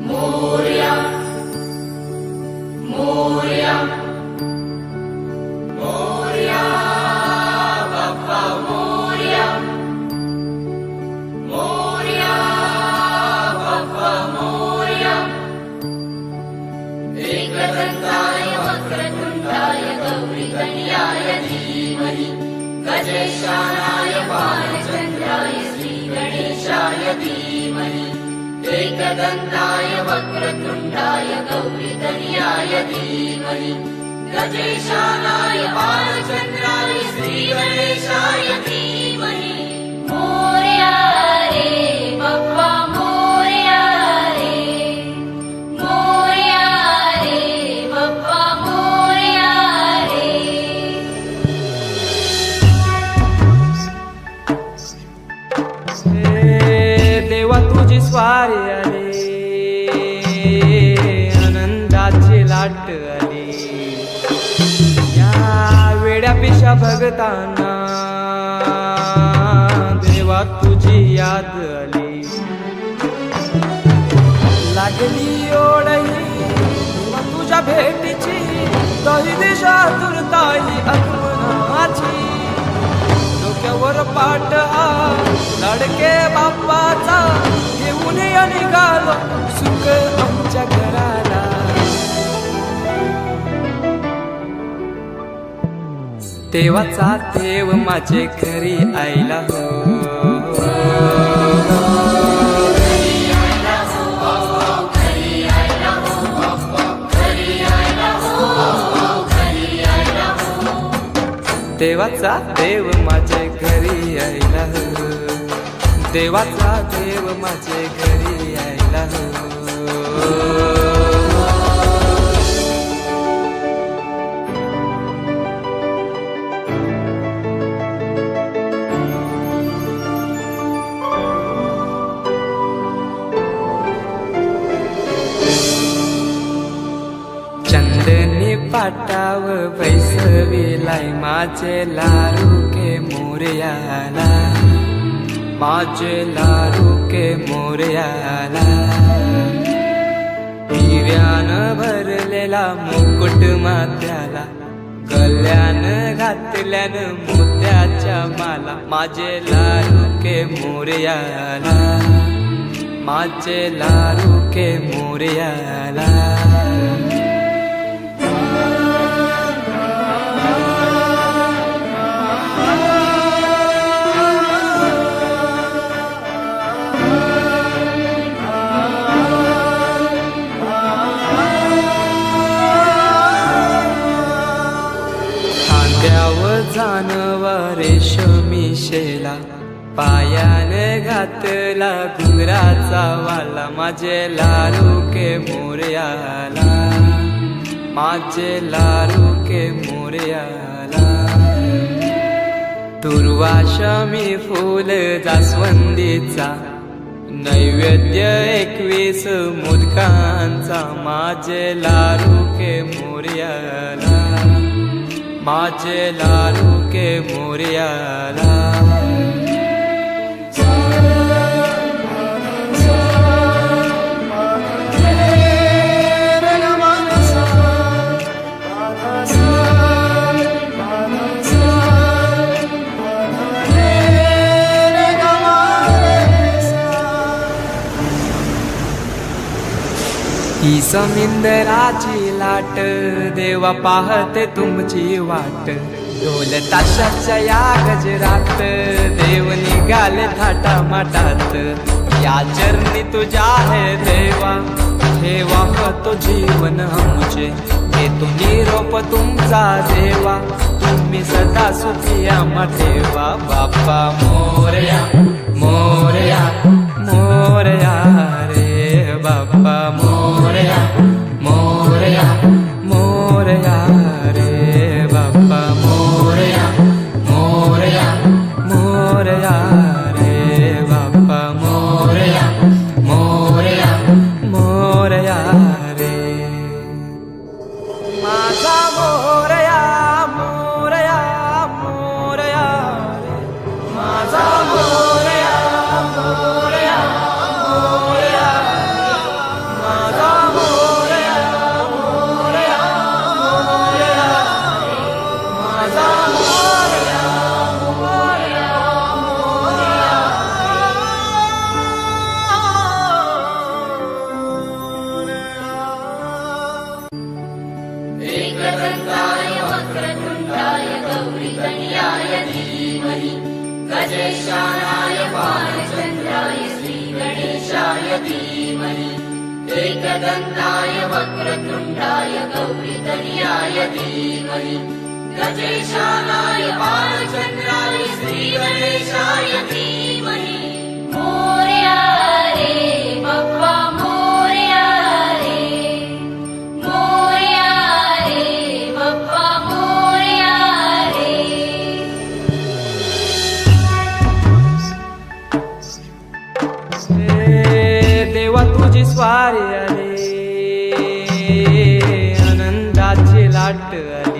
मोरया मोरया मोरया बाप्पा मोरया मोरया बाप्पा मोरया एकदंताय वक्रतुंडाय गौरीकन्याय धीमहि गजेशानाय बालचन्द्राय श्रीगणेशाय धीमहि एकदंताय वक्रतुंडाय गौरीकन्याय धीमहि गजेशानाय बालचन्द्राय श्रीगणेशाय धीमहि मोरया रे बाप्पा मोरया रे मोरया रे बाप्पा मोरया रे। देवा तुझी स्वारी आली आनंदाची लाट आली या वेड्या पिशा भगतांना देवा तुझी याद आली लागली ओढही तुझ्या भेटीची दही दिशा तुरताई आगमनाची डोक्यावर पाट लाडके बाप्पाचा घेऊन निघालो सुख आमच्या घराला देवाचा देव माझे घरी आयला हो देवाचा देव माझे घरी आयला हो देवाचा देव माझे घरी आयला हो। चंदनी पाटाव बैसविलाय माझे लारू के मोरयाला माझे लारू के मोरयाला हिऱ्यान भरलेला मुकुट मात्याला गल्यान घातल्यान मोत्याच्या माला माझे लारू के मोरयाला माझे लारू के मोरयाला। जानवा रेशमी शेला पायाने घातला घुंगराचा वाला माझे लारू के मोरयाला माझे लारू के मोरयाला। दुर्वाशमी फूल जास्वंदीचा नैवेद्य 21 मोदकांचा माझे लारू के मोरयाला माझे लारू के मोरयाला। ही समिंदराची लाट देवा पाहते तुमची वाट ढोल ताशाच्या या गजरात देव निघाले थाटा माटात या चरणी तुझ्या है देवा ठेवा तो जीवन आमचे घेतो निरोप तुमचा देवा तुम्ही सदा सुखी आम्हा ठेवा बाप्पा मोरया मोरया मोरया रे बाप्पा मोरया मोरया मोरया रे बाप्पा मोरया मोरया मोरया रे बाप्पा मोरया मोरया मोरया रे माझा मोरया मोरया मोरया रे माझा धीमहि गजेशानाय बालचन्द्राय श्रीगणेशाय धीमहि एकदन्ताय वक्रतुण्डाय गौरीतनयाय धीमहि गजेशानाय बालचन्द्राय श्रीगणेशाय धीमहि मोरया रे बप्पा मोरया रे बप्पा मोरया रे देवा तुझी स्वारी आले आनंदाची लाट आली